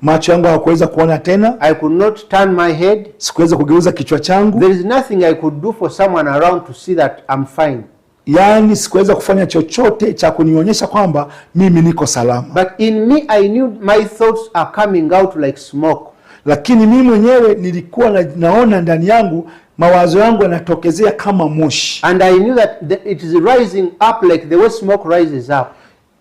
Macho yangu hakuweza kuona tena. I could not turn my head. Sikuweza kugeuza kichwa changu. There is nothing I could do for someone around to see that I'm fine. Yani sikuweza kufanya chochote cha kunionyesha kwamba mimi niko salama. But in me I knew my thoughts are coming out like smoke. Lakini mimi mwenyewe nilikuwa naona ndani yangu mawazo yangu yanatokezea kama moshi. And I knew that it is rising up like the way smoke rises up.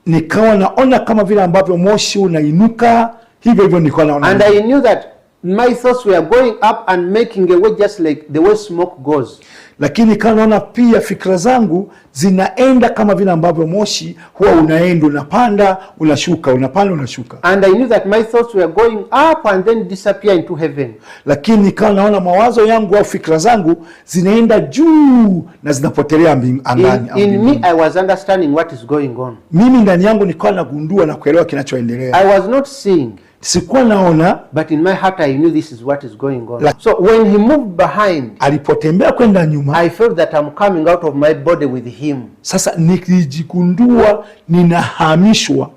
Nikawa naona kama vile ambavyo moshi unainuka, hivyo hivyo nilikuwa naona. And I knew that my thoughts were going up and making a way just like the way smoke goes. Lakini nikawa naona pia fikra zangu zinaenda kama vile ambavyo moshi huwa unaenda, unapanda, unashuka, unapanda, unashuka. And I knew that my thoughts were going up and then disappear into heaven. Lakini nikawa naona mawazo yangu au fikra zangu zinaenda juu na zinapotelea angani. In me I was understanding what is going on. Mimi ndani yangu nilikuwa nagundua na kuelewa kinachoendelea. I was not seeing. Sikuwa naona, but in my heart I knew this is what is going on. So when he moved behind, alipotembea kwenda nyuma, I felt that I'm coming out of my body with him. Sasa nilijigundua ninahamishwa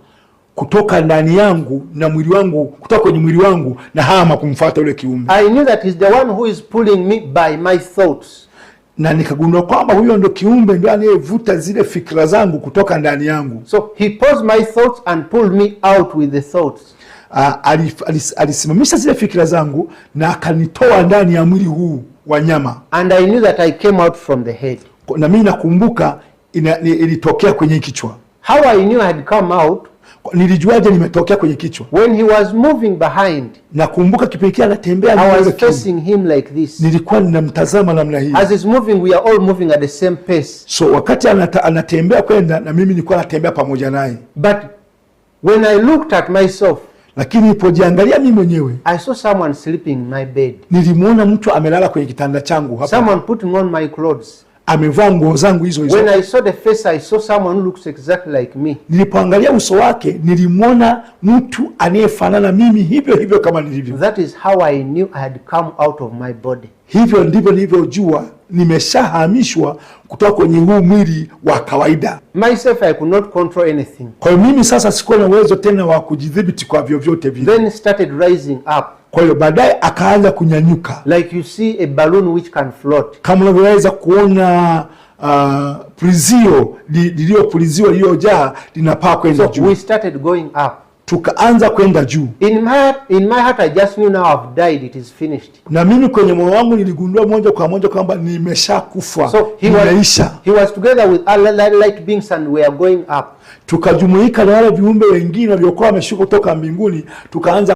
kutoka ndani yangu na mwili wangu, kutoka kwenye mwili wangu na hama kumfuata yule kiumbe. I knew that he's the one who is pulling me by my thoughts. Na nikagundua kwamba huyo ndo kiumbe ndio anayevuta zile fikra zangu kutoka ndani yangu. So he paused my thoughts and pulled me out with the thoughts. Alisimamisha zile fikra zangu na akanitoa ndani ya mwili huu wa nyama. And I knew that I came out from the head. Na mimi nakumbuka ilitokea kwenye kichwa. How I knew I had come out? Nilijuaje nimetokea kwenye kichwa? When he was moving behind, nakumbuka kipekee anatembea, I was facing him like this. Nilikuwa ninamtazama namna hii. As he's moving, we are all moving at the same pace. So wakati anatembea kwenda na mimi nilikuwa natembea pamoja naye. But when I looked at myself, lakini nilipojiangalia mimi mwenyewe, I saw someone sleeping in my bed. Nilimuona mtu amelala kwenye kitanda changu hapa. Someone putting on my clothes. Amevaa nguo zangu hizo hizo. When I saw the face, I saw someone who looks exactly like me. Nilipoangalia uso wake, nilimwona mtu anayefanana mimi hivyo hivyo kama nilivyo. That is how I knew I had come out of my body. Hivyo ndivyo nilivyojua nimeshahamishwa kutoka kwenye huu mwili wa kawaida. Myself, I could not control anything. Kwa hiyo mimi sasa sikuwa na uwezo tena wa kujidhibiti kwa vyovyote vile. Then started rising up. Kwa hiyo baadaye akaanza kunyanyuka. Like you see a balloon which can float. Kama unavyoweza kuona pulizio lililopuliziwa lililojaa linapaa kwenda juu. So we started going up. Tukaanza kwenda juu. In my heart I just knew now I've died, it is finished. Na mimi kwenye moyo wangu niligundua moja kwa moja kwamba nimeshakufa. So he was together with other light beings and we are going up. Tukajumuika na wale viumbe wengine waliokuwa wameshuka kutoka mbinguni, tukaanza